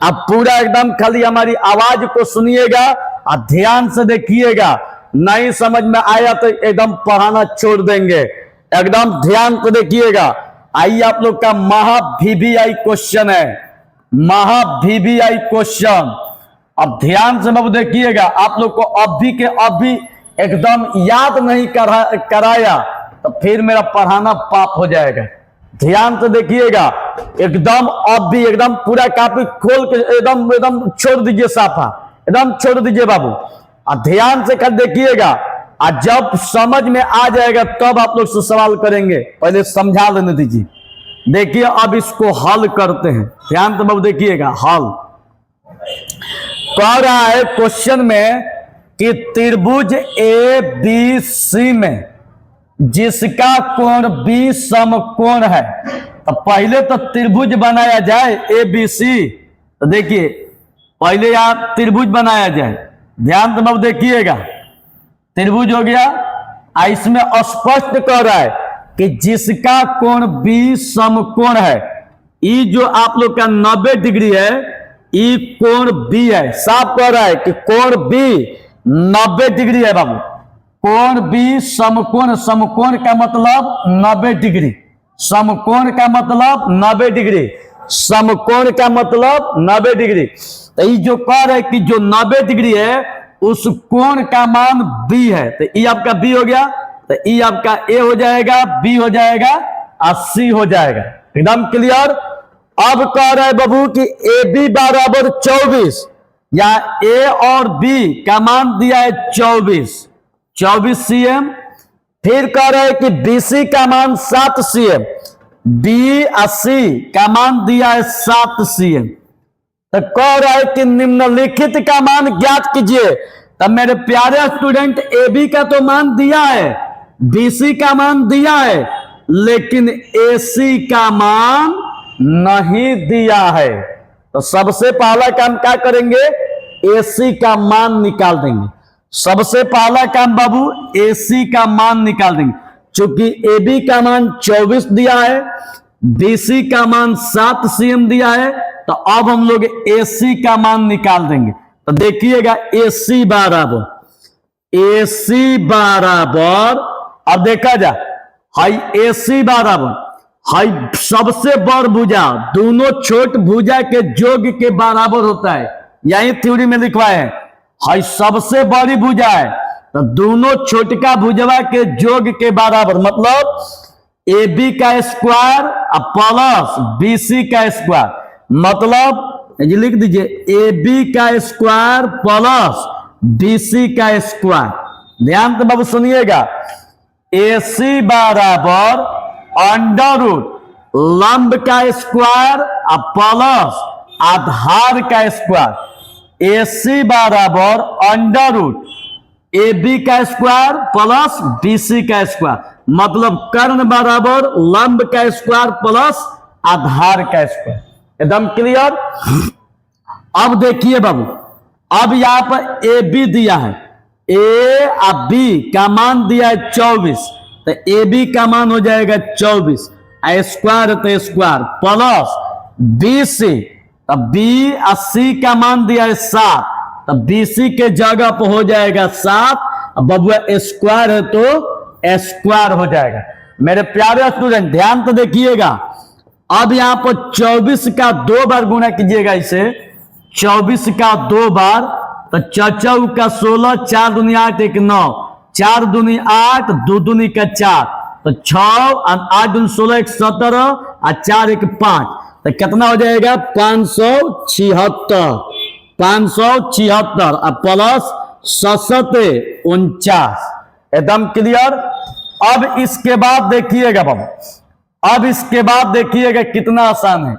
अब पूरा एकदम खाली हमारी आवाज को सुनिएगा और ध्यान से देखिएगा। नहीं समझ में आया तो एकदम पढ़ाना छोड़ देंगे, एकदम ध्यान से देखिएगा। आइए आप लोग का महा VVI क्वेश्चन है, महा VVI क्वेश्चन। अब ध्यान से बाबू देखिएगा, आप लोग को अभी के अभी एकदम याद नहीं कराया तो फिर मेरा पढ़ाना पाप हो जाएगा। ध्यान से देखिएगा, एकदम अभी एकदम पूरा कॉपी खोल के एकदम छोड़ दीजिए, साफा एकदम छोड़ दीजिए बाबू। और ध्यान से कर देखिएगा, और जब समझ में आ जाएगा तब आप लोग से सवाल करेंगे, पहले समझा लेने दीजिए। देखिए अब इसको हल करते हैं, ध्यान से बाबू देखिएगा। हल कह रहा है क्वेश्चन में कि त्रिभुज ABC में जिसका कोण B समकोण है। तो पहले तो त्रिभुज बनाया जाए ABC। तो देखिए पहले यहां त्रिभुज बनाया जाए, ध्यान से बाबू देखिएगा। त्रिभुज हो गया, इसमें स्पष्ट कह रहा है कि जिसका कोण B समकोण है। ये जो आप लोग का 90 डिग्री है, ये कोण B है। साफ कह रहा है कि कोण B 90 डिग्री है बाबू। कोण B समकोण, समकोण का मतलब 90 डिग्री, समकोण का मतलब 90 डिग्री, समकोण का मतलब 90 डिग्री। तो ये जो कह रहा है कि जो 90 डिग्री है उस कोण का मान B है। तो ये आपका B हो गया, तो ये आपका A हो जाएगा, B हो जाएगा और C हो जाएगा। एकदम क्लियर। अब कह रहा है बाबू कि AB बराबर 24, या ए और बी का मान दिया है 24 सीएम। फिर कह रहे हैं कि बीसी का मान 7 सीएम, बी और सी का मान दिया है 7 सीएम। तो कह रहा है कि निम्नलिखित का मान ज्ञात कीजिए। तब मेरे प्यारे स्टूडेंट, ए बी का तो मान दिया है, बीसी का मान दिया है, लेकिन एसी का मान नहीं दिया है। तो सबसे पहला काम क्या करेंगे, एसी का मान निकाल देंगे। सबसे पहला काम बाबू, एसी का मान निकाल देंगे। चूंकि ए बी का मान 24 दिया है, बीसी का मान 7 सीएम दिया है, तो अब हम लोग एसी का मान निकाल देंगे। तो देखिएगा एसी बराबर, अब देखा जा, हाई एसी बराबर, हाई सबसे बड़ भुजा दोनों छोट भुजा के योग के बराबर होता है। यही थ्योरी में लिखवाए हैं, हाई सबसे बड़ी भुजा है तो दोनों छोटका भुजवा के योग के बराबर, मतलब ए बी का स्क्वायर प्लस बी सी का स्क्वायर, मतलब ये लिख दीजिए ए बी का स्क्वायर प्लस बी सी का स्क्वायर। ध्यान से बाबू सुनिएगा, ए सी बराबर अंडर रूट लंब का स्क्वायर प्लस आधार का स्क्वायर। ए सी बराबर अंडर रूट ए बी का स्क्वायर प्लस बी सी का स्क्वायर, मतलब कर्ण बराबर लंब का स्क्वायर प्लस आधार का स्क्वायर। एकदम क्लियर। अब देखिए बाबू, अब यहां पर ए बी दिया है, ए और बी का मान दिया है 24, तो ए बी का मान हो जाएगा 24, स्क्वायर तो स्क्वायर प्लस बी सी, तब बी और सी का मान दिया है 7, तब बी सी के जगह पर हो जाएगा 7, बबुआ स्क्वायर है तो स्क्वायर हो जाएगा। मेरे प्यारे स्टूडेंट ध्यान तो देखिएगा, अब यहां पर 24 का 2 बार गुणा कीजिएगा, इसे 24 का 2 बार, तो 4 का 16, 4 दूनी 8, 1 9, 4 दूनी 8, 2 दूनी का 4, तो 6 8 दूनी 16, 1 17 और 4 1 5, तो कितना हो जाएगा 576, 576 और प्लस 67 49। एकदम क्लियर। अब इसके बाद देखिएगा बाबू, अब इसके बाद देखिएगा कितना आसान है।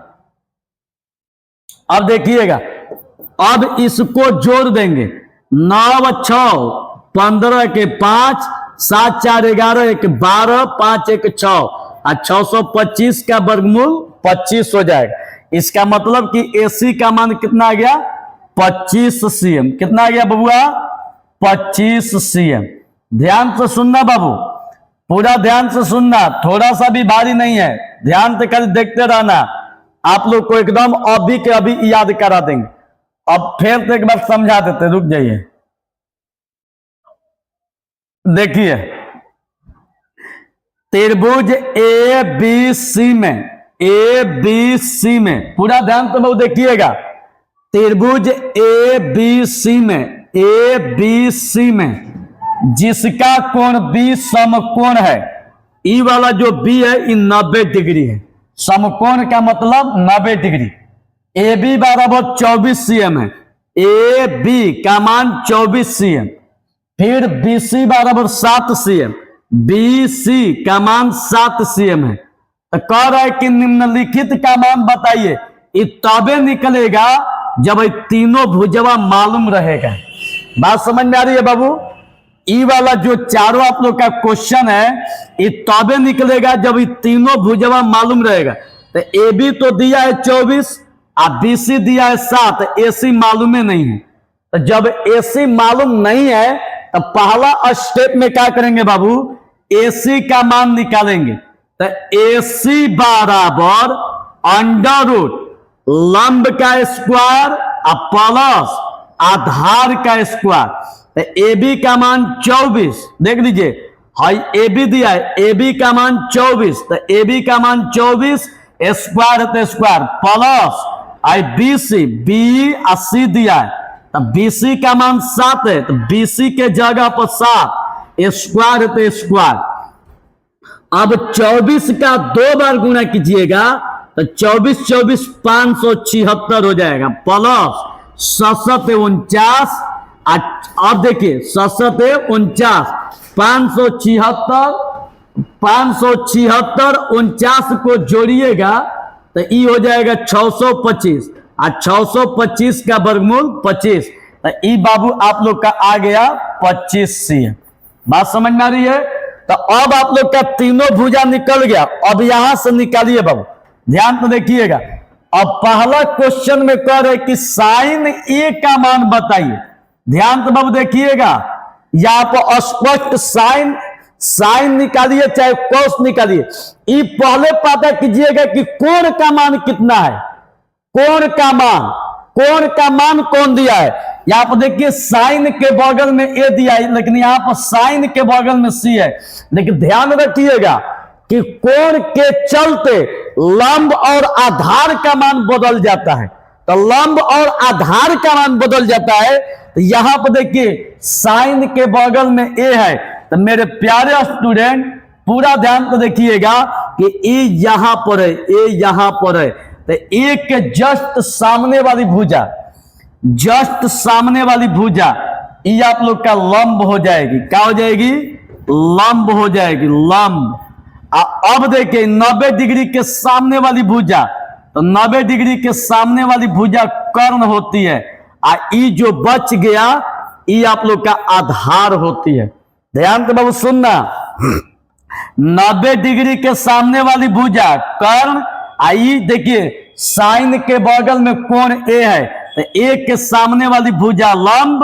अब देखिएगा, अब इसको जोड़ देंगे, 9 6 15 के 5, 7 4 11, 1 12, 5 1 6 और 625 का वर्गमूल 25 हो जाएगा। इसका मतलब कि एसी का मान कितना आ गया 25 सीएम। कितना आ गया बबुआ 25 सीएम। ध्यान से सुनना बाबू, पूरा ध्यान से सुनना, थोड़ा सा भी भारी नहीं है, ध्यान से खाली देखते रहना। आप लोग को एकदम अभी के अभी याद करा देंगे। अब फिर से एक बार समझा देते, रुक जाइए। देखिए त्रिभुज ए बी सी में पूरा ध्यान से बहुत देखिएगा, त्रिभुज ए बी सी में जिसका कोण बी समकोण है, ई वाला जो बी है ये 90 डिग्री है। समकोण का मतलब 90 डिग्री। ए बी बराबर 24 सीएम है, ए बी का मान 24 सीएम। फिर बी सी बराबर 7 सीएम, बी सी का मान 7 सीएम है। तो कह रहा है कि निम्नलिखित का मान बताइए। ये तबे निकलेगा जब ये तीनों भुजवा मालूम रहेगा। बात समझ में आ रही है बाबू? ई वाला जो चारों आप लोग का क्वेश्चन है ये तबे निकलेगा जब ये तीनों भुजवा मालूम रहेगा। तो ए बी तो दिया है 24 और बी सी दिया है 7, ए सी मालूम नहीं है। तो जब ए सी मालूम नहीं है तो पहला स्टेप में क्या करेंगे बाबू, ए सी का मान निकालेंगे। तो ए सी बराबर अंडर रूट लंब का स्क्वायर प्लस आधार का स्क्वायर। तो ए बी का मान 24, देख लीजिए, हाई ए बी दिया है, ए बी का मान 24, तो ए बी का मान 24 स्क्वायर है तो स्क्वायर प्लस आई बी सी, बी और सी दिया है, तो बी सी का मान 7 है, तो बी सी के जगह पर 7 स्क्वायर है तो स्क्वायर। अब 24 का 2 बार गुणा कीजिएगा तो 24 24 576 हो जाएगा प्लस 67 49, अब देखिए 67 49, 576 49 को जोड़िएगा तो ये हो जाएगा 625, और 625 का वर्गमूल 25, तो ई बाबू आप लोग का आ गया 25C है। बात समझ में आ रही है? तो अब आप लोग का तीनों भुजा निकल गया। अब यहां से निकालिए बाबू, ध्यान तो देखिएगा। अब पहला क्वेश्चन में कह रहे कि साइन ए का मान बताइए। ध्यान तो बाबू देखिएगा, यहां पर स्पष्ट साइन निकालिए चाहे कोस निकालिए, ये पहले पता कीजिएगा कि कोण का मान कितना है। कोण का मान कौन दिया है? यहां पर देखिए साइन के बगल में ए दिया है, लेकिन यहां पर साइन के बगल में सी है। लेकिन ध्यान रखिएगा कि कोण के चलते लंब और आधार का मान बदल जाता है। तो लंब और आधार का मान बदल जाता है। तो यहां पर देखिए साइन के बगल में ए है, तो मेरे प्यारे स्टूडेंट पूरा ध्यान तो देखिएगा कि ए यहां पर है, ए यहां पर है। तो ए के जस्ट सामने वाली भुजा, जस्ट सामने वाली भुजा ये आप लोग का लंब हो जाएगी। क्या हो जाएगी? लंब हो जाएगी, लंब। अब देखिए 90 डिग्री के सामने वाली भुजा, तो 90 डिग्री के सामने वाली भुजा कर्ण होती है, ई जो बच गया ये आप लोग का आधार होती है। ध्यान तो बाबू सुनना, 90 डिग्री के सामने वाली भुजा कर्ण, आई देखिए साइन के बगल में कोण ए है, तो ए के सामने वाली भुजा लंब,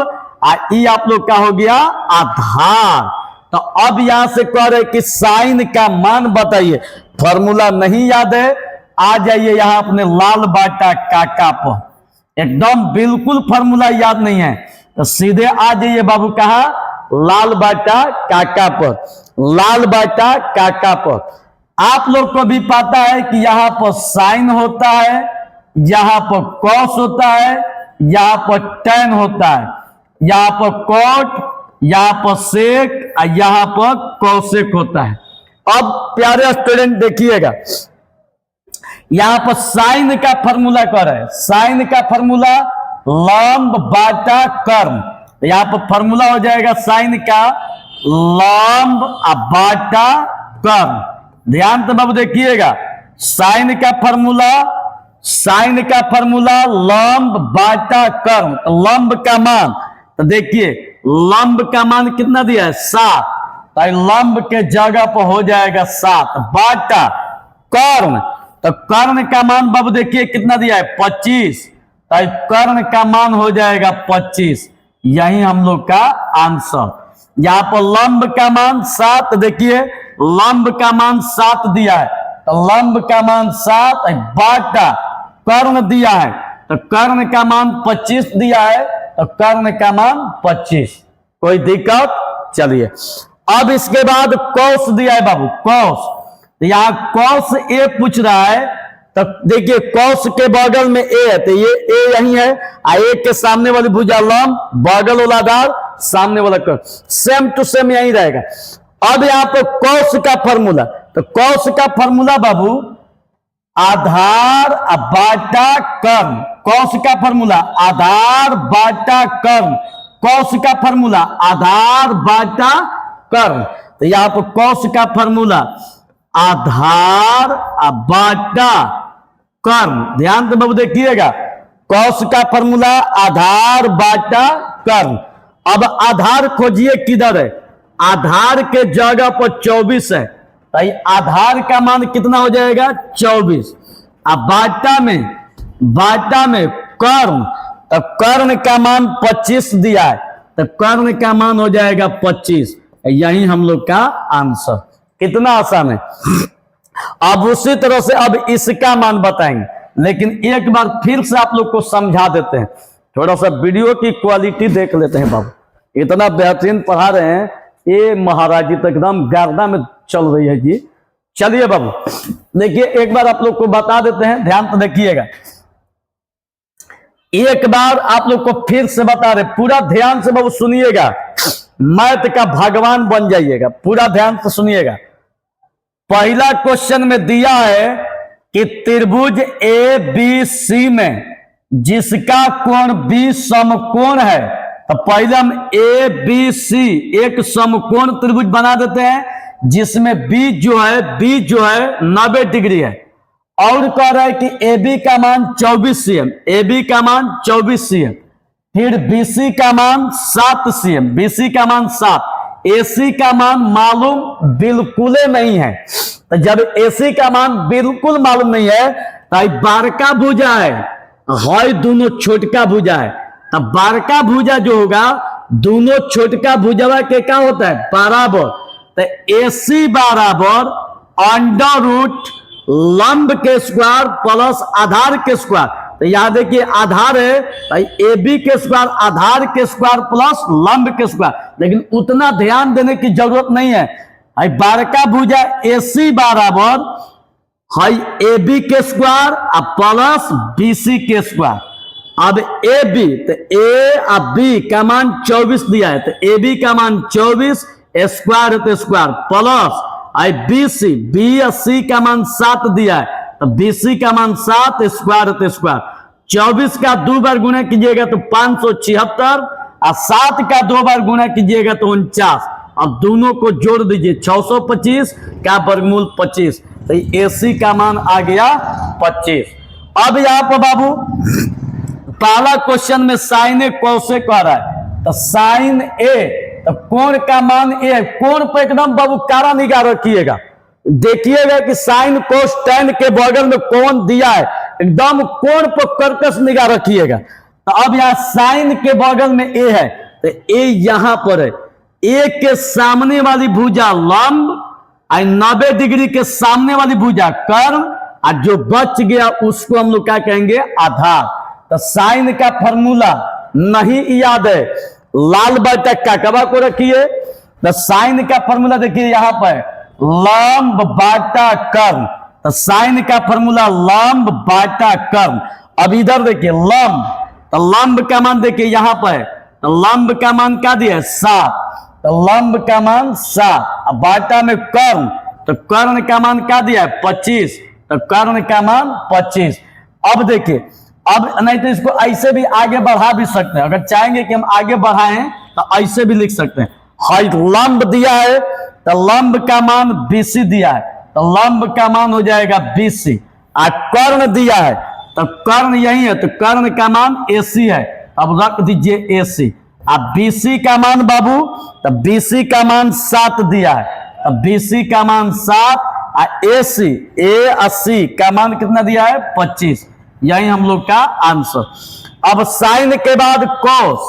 ई आप लोग का हो गया आधार। तो अब यहां से कह रहे कि साइन का मान बताइए। फॉर्मूला नहीं याद है? आ जाइए यहां अपने लाल बाटा काका पर। एकदम बिल्कुल फॉर्मूला याद नहीं है तो सीधे आ जाइए बाबू कहा? लाल बाटा काका पर। लाल बाटा काका पर आप लोग को भी पता है कि यहां पर साइन होता है, यहां पर कॉस होता है, यहां पर टैन होता है, यहां पर कॉट, यहां पर सेक और यहां पर कौसेक होता है। अब प्यारे स्टूडेंट देखिएगा, यहां पर साइन का फॉर्मूला कर रहे हैं। साइन का फॉर्मूला लंब बाटा कर्ण, यहां पर फॉर्मूला हो जाएगा साइन का लंब बाटा कर्ण। ध्यान तो बाबू देखिएगा, साइन का फॉर्मूला लंब बाटा कर्ण। तो लंब का मान, तो देखिए लंब का मान कितना दिया है? 7, तो लंब के जगह पर हो जाएगा 7। बाटा कर्ण, तो कर्ण का मान बाबू देखिए कितना दिया है? 25, तो कर्ण का मान हो जाएगा 25। यही हम लोग का आंसर। यहां पर लंब का मान 7, देखिए लंब का मान 7 दिया है, तो लंब का मान 7, बाटा कर्ण दिया है तो कर्ण का मान 25 दिया है, तो कर्ण का मान 25। कोई दिक्कत? चलिए अब इसके बाद कौस दिया है बाबू, कौस। यहां कौस ए पूछ रहा है, तो देखिए कौस के बगल में ए है, तो ये ए यही है, ए के सामने वाली भुजा लंब, बगल वाला आधार, सामने वाला कर्ण, सेम टू सेम यही रहेगा। अब यहां पर कौस का फॉर्मूला, तो कौस का फॉर्मूला बाबू आधार बाटा कर्ण। कौस का फॉर्मूला आधार बाटा कर्ण, कौस का फॉर्मूला आधार बाटा कर्ण। तो यहां पर कौस का फॉर्मूला आधार बाटा कर्ण। ध्यान से बाबू देखिएगा, कौस का फॉर्मूला आधार बाटा कर्ण। अब आधार खोजिए किधर है? आधार के जगह पर 24 है, तो आधार का मान कितना हो जाएगा? 24। अब बाटा में कर्ण, तो कर्ण का मान 25 दिया है, तो कर्ण का मान हो जाएगा 25। यही हम लोग का आंसर। कितना आसान है। अब उसी तरह से अब इसका मान बताएंगे, लेकिन एक बार फिर से आप लोग को समझा देते हैं। थोड़ा सा वीडियो की क्वालिटी देख लेते हैं बाबू, इतना बेहतरीन पढ़ा रहे हैं, ये महाराज जी तो एकदम गर्दा में चल रही है जी। चलिए बाबू देखिए, एक बार आप लोग को बता देते हैं, ध्यान तो देखिएगा। एक बार आप लोग को फिर से बता रहे, पूरा ध्यान से बाबू सुनिएगा, मैथ का भगवान बन जाइएगा। पूरा ध्यान से सुनिएगा। पहला क्वेश्चन में दिया है कि त्रिभुज ए बी सी में जिसका कोण बी समकोण है, तो पहले हम ए बी सी एक समकोण त्रिभुज बना देते हैं जिसमें बी जो है 90 डिग्री है, और कह रहा है कि ए बी का मान 24 cm, ए बी का मान 24 cm, फिर बीसी का मान 7 cm, बीसी का मान 7, एसी का मान मालूम बिल्कुल नहीं है। तो जब एसी का मान बिल्कुल मालूम नहीं है तो बारका भुजा है दोनों छोटका भुजा है, तब बारका भुजा जो होगा दोनों छोटका भुजवा के क्या होता है बराबर। तो एसी बराबर अंडर रूट लंब के स्क्वायर प्लस आधार के स्क्वायर। तो याद है कि आधार है ए बी के स्क्वायर आधार के स्क्वायर प्लस लंब के स्क्वायर, लेकिन उतना ध्यान देने की जरूरत नहीं है। बारका भुजा एसी बराबर ए बी के स्क्वायर प्लस बीसी के स्क्वायर। अब ए बी तो ए और बी का मान 24 दिया है, तो ए बी का मान 24 स्क्वायर है तो स्क्वायर प्लस बीसी बी और सी का मान 7 दिया है, तो बीसी का मान 7 स्क्वायर है तो स्क्वायर। 24 का 2 बार गुणा कीजिएगा तो 576 और 7 का 2 बार गुणा कीजिएगा तो 49। अब दोनों को जोड़ दीजिए 625 का वर्गमूल 25, तो एसी का मान आ गया 25। अब यहाँ पर बाबू पहला क्वेश्चन में साइन ए कौसे कह रहा है, तो साइन ए तो कोण का मान ए, कोण पर एकदम बाबू कारा निगाह रखिएगा, देखिएगा कि साइन कोस टेन के बगल में कौन दिया है, एकदम कोण पर कर्कश निगाह रखिएगा। तो अब यहाँ साइन के बगल में ए है, तो ए यहां पर है, ए के सामने वाली भुजा लंब 90 डिग्री के सामने वाली भुजा कर्ण, और जो बच गया उसको हम लोग क्या कहेंगे आधार। तो साइन का फॉर्मूला नहीं याद है, लाल बटा ककवा को रखिए। तो साइन का फॉर्मूला देखिए यहां पर लंब बाटा कर्ण, तो साइन का फॉर्मूला लंब बाटा कर्ण। अब इधर देखिए लंब, तो लंब का मान देखिए यहां पर, तो लंब का मान क्या दिया है 7, तो लंब का मान 7, अब बाटा में कर्ण, तो कर्ण का मान क्या दिया है 25, तो कर्ण का मान 25। अब देखिए अब नहीं तो इसको ऐसे भी आगे बढ़ा भी सकते हैं, अगर चाहेंगे कि हम आगे बढ़ाएं तो ऐसे भी लिख सकते हैं। हाइट लंब दिया है तो लंब का मान बीसी दिया है, तो लंब का मान हो जाएगा बीसी, और कर्ण दिया है तो कर्ण यही है, तो कर्ण का मान एसी है, अब रख दीजिए एसी। अब बीसी का मान बाबू, तो बीसी का मान 7 दिया है, तो बीसी का मान 7, और एसी ए 80 का मान कितना दिया है 25, यही हम लोग का आंसर। अब साइन के बाद कॉस,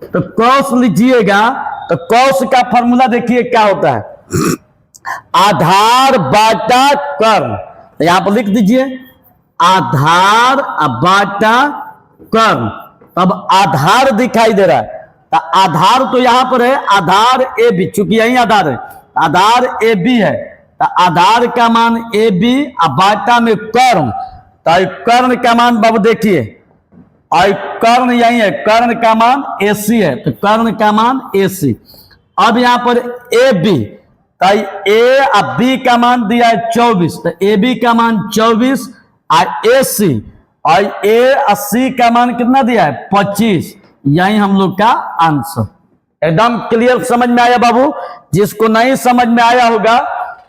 तो कॉस लीजिएगा, तो कॉस का फॉर्मूला देखिए क्या होता है आधार बाटा कर्ण, तो यहां पर लिख दीजिए आधार बाटा कर्ण। अब आधार दिखाई दे रहा है, तो आधार तो यहां पर है आधार ए बी, चूंकि यही आधार है आधार ए बी है, तो आधार का मान ए बी और बाटा में कर्ण, तो कर्ण का मान बाबू देखिए और कर्ण यही है, कर्ण का मान एसी है, तो कर्ण का मान एसी। अब यहां पर ए बी, तो ए और बी का मान दिया है 24, तो ए बी का मान 24 और एसी, और ए 80 का मान कितना दिया है 25, यही हम लोग का आंसर। एकदम क्लियर समझ में आया बाबू? जिसको नहीं समझ में आया होगा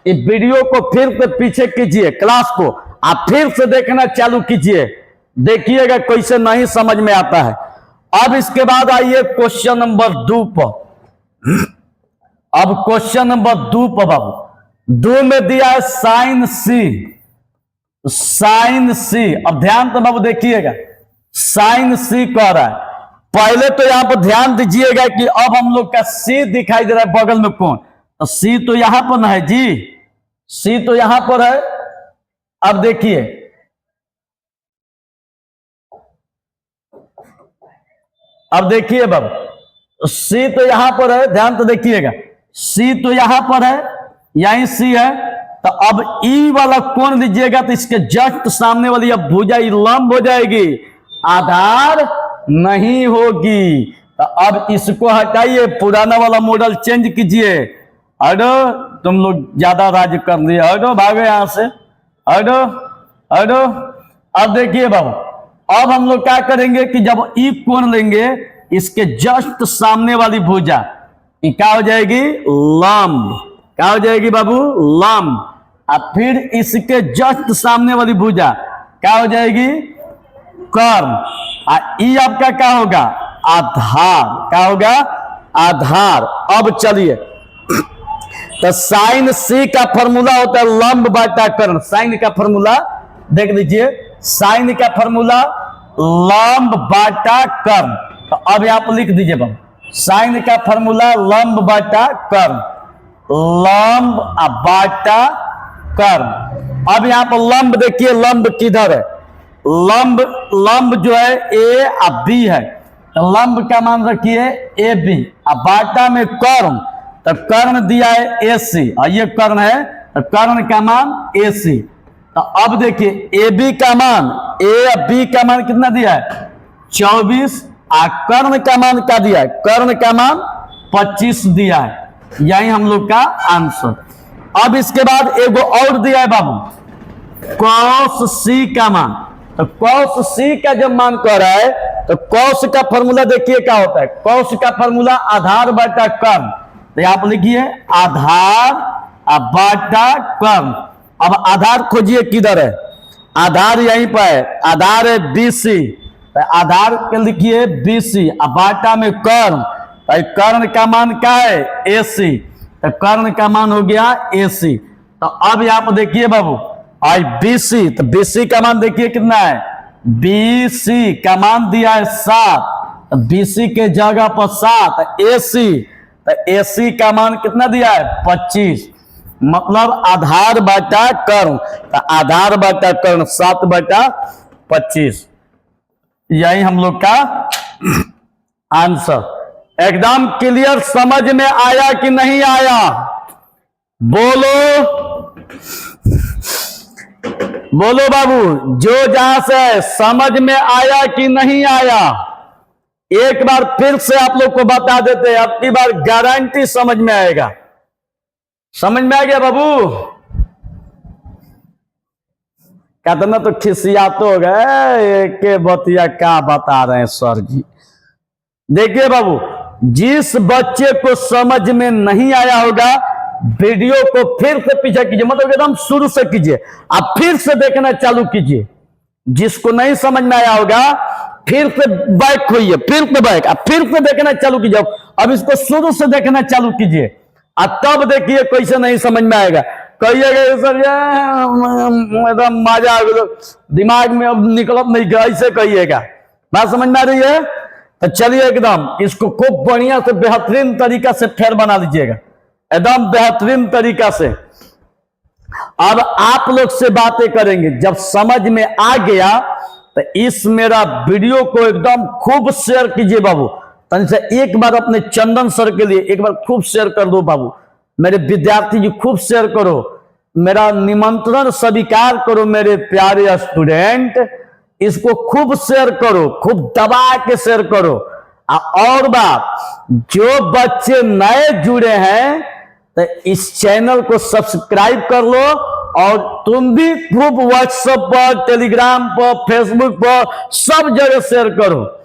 इस वीडियो को फिर से पीछे कीजिए, क्लास को आप फिर से देखना चालू कीजिए, देखिएगा कैसे नहीं समझ में आता है। अब इसके बाद आइए क्वेश्चन नंबर 2 पर। अब क्वेश्चन नंबर 2 पर बाबू 2 में दिया है साइन सी, साइन सी। अब ध्यान तो बाबू देखिएगा साइन सी कह रहा है, पहले तो यहां पर ध्यान दीजिएगा कि अब हम लोग का सी दिखाई दे रहा है बगल में कौन, तो सी तो यहां पर ना है जी, सी तो यहां पर है। अब देखिए बाबू सी तो यहां पर है, ध्यान तो देखिएगा सी तो यहां पर है, यही सी है। तो अब ई वाला कोण लीजिएगा तो इसके जस्ट सामने वाली अब भुजा लंब हो जाएगी, आधार नहीं होगी। तो अब इसको हटाइए, पुराना वाला मॉडल चेंज कीजिए। हटो, तुम लोग ज्यादा राज कर दिए, हटो भागो यहां से, हटो हटो। अब देखिए बाबू अब हम लोग क्या करेंगे कि जब ई कोण लेंगे, इसके जस्ट सामने वाली भुजा ये क्या हो जाएगी, लंब। क्या हो जाएगी बाबू, लंब। और फिर इसके जस्ट सामने वाली भुजा क्या हो जाएगी, कर्ण। और ई आपका क्या होगा, आधार। क्या होगा, आधार। अब चलिए, तो साइन सी का फॉर्मूला होता है लंब बाटा कर्ण। साइन का फॉर्मूला देख लीजिए, साइन का फॉर्मूला लंब बाटा कर्ण। तो अब यहां पर लिख दीजिए बाबू, साइन का फॉर्मूला लंब बाटा कर्ण, लंब बाटा कर्ण। अब यहां पर लंब देखिए, लंब किधर है, लंब, लंब जो है ए और बी है, तो लंब का मान रखिए ए बी। अब बाटा में कर्ण, तो कर्ण दिया है ए सी, और ये कर्ण है, तो कर्ण का मान ए सी। तो अब देखिए ए बी का मान, ए और बी का मान कितना दिया है, 24, और कर्ण का मान क्या दिया है, कर्ण का मान 25 दिया है। यही हम लोग का आंसर। अब इसके बाद एगो और दिया है बाबू, कॉस सी का मान। तो कॉस सी का जब मान कह रहा है, तो कॉस का फॉर्मूला देखिए क्या होता है, कॉस का फॉर्मूला आधार बटा कर्ण। तो आप लिखिए आधार बटा कर्ण। अब आधार खोजिए किधर है, आधार यहीं पर है, आधार है बीसी, तो आधार के लिखिए बीसी, अब बाटा में कर्ण, तो कर्ण का मान क्या है, एसी, तो कर्ण का मान हो गया एसी। तो अब यहां पर देखिए बाबू, आई बीसी, तो बीसी का मान देखिए कितना है, बीसी का मान दिया है 7, तो बीसी के जगह पर 7, एसी, तो एसी का मान कितना दिया है, 25, मतलब आधार बटा कर्ण, तो आधार बटा कर्ण 7/25। यही हम लोग का आंसर। एकदम क्लियर, समझ में आया कि नहीं आया, बोलो बोलो बाबू, जो जहां से समझ में आया कि नहीं आया, एक बार फिर से आप लोग को बता देते हैं, अब की बार गारंटी समझ में आएगा। समझ में आ गया बाबू, कहते ना तो खिसिया तो गए के बतिया क्या बता रहे हैं सर जी। देखिए बाबू, जिस बच्चे को समझ में नहीं आया होगा, वीडियो को फिर से पीछे कीजिए, मतलब एकदम शुरू से कीजिए, आप फिर से देखना चालू कीजिए। जिसको नहीं समझ में आया होगा, फिर से बैक खोइए, फिर से बैक, आप फिर से देखना चालू कीजिए। अब इसको शुरू से देखना चालू कीजिए, और तब देखिए कैसे नहीं समझ में आएगा। कहिएगा सर एकदम मजा आ गया, दिमाग में अब निकलत नहीं गया, ऐसे कहिएगा। बात समझ में आ रही है? तो चलिए एकदम इसको खूब बढ़िया से बेहतरीन तरीका से फेर बना लीजिएगा, एकदम बेहतरीन तरीका से। अब आप लोग से बातें करेंगे, जब समझ में आ गया तो इस मेरा वीडियो को एकदम खूब शेयर कीजिए बाबू। तन से एक बार अपने चंदन सर के लिए एक बार खूब शेयर कर दो बाबू। मेरे विद्यार्थी जी खूब शेयर करो, मेरा निमंत्रण स्वीकार करो मेरे प्यारे स्टूडेंट, इसको खूब शेयर करो, खूब दबा के शेयर करो। और बात, जो बच्चे नए जुड़े हैं तो इस चैनल को सब्सक्राइब कर लो, और तुम भी खूब व्हाट्सएप पर, टेलीग्राम पर, फेसबुक पर सब जगह शेयर करो।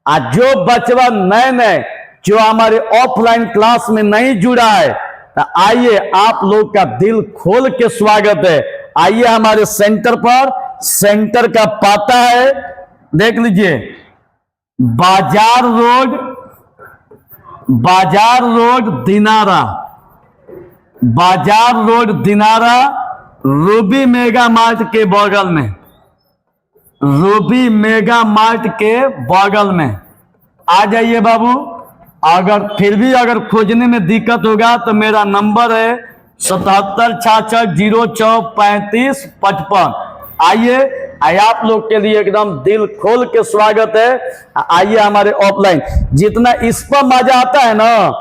आज जो बच्चा नए नए जो हमारे ऑफलाइन क्लास में नहीं जुड़ा है, तो आइए, आप लोग का दिल खोल के स्वागत है। आइए हमारे सेंटर पर, सेंटर का पता है देख लीजिए, बाजार रोड दिनारा, बाजार road Dinara, Ruby mega mart के बगल में, रूबी मेगा मार्ट के बगल में आ जाइए बाबू। अगर फिर भी अगर खोजने में दिक्कत होगा तो मेरा नंबर है 7766043555। आइए, आप लोग के लिए एकदम दिल खोल के स्वागत है। आइए हमारे ऑफलाइन, जितना इस पर मजा आता है ना,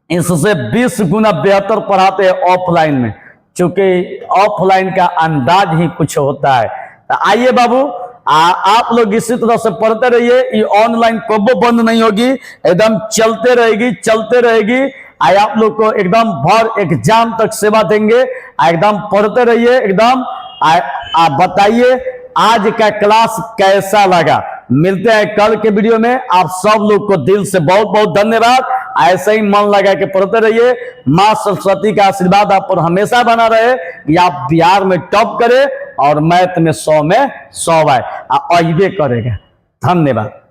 इससे 20 गुना बेहतर पढ़ाते हैं ऑफलाइन में, क्योंकि ऑफलाइन का अंदाज ही कुछ होता है। तो आइए बाबू, आप लोग इसी तरह से पढ़ते रहिए, ये ऑनलाइन कबो बंद नहीं होगी, एकदम चलते रहेगी, चलते रहेगी। आप लोग को एकदम भर एग्जाम तक सेवा देंगे, एकदम पढ़ते रहिए, एकदम आप बताइए आज का क्लास कैसा लगा। मिलते हैं कल के वीडियो में। आप सब लोग को दिल से बहुत बहुत धन्यवाद। ऐसे ही मन लगा के पढ़ते रहिए। माँ सरस्वती का आशीर्वाद आप पर हमेशा बना रहे कि आप बिहार में टॉप करें और मैथ में 100 में 100 आए। अइबे करेगा। धन्यवाद।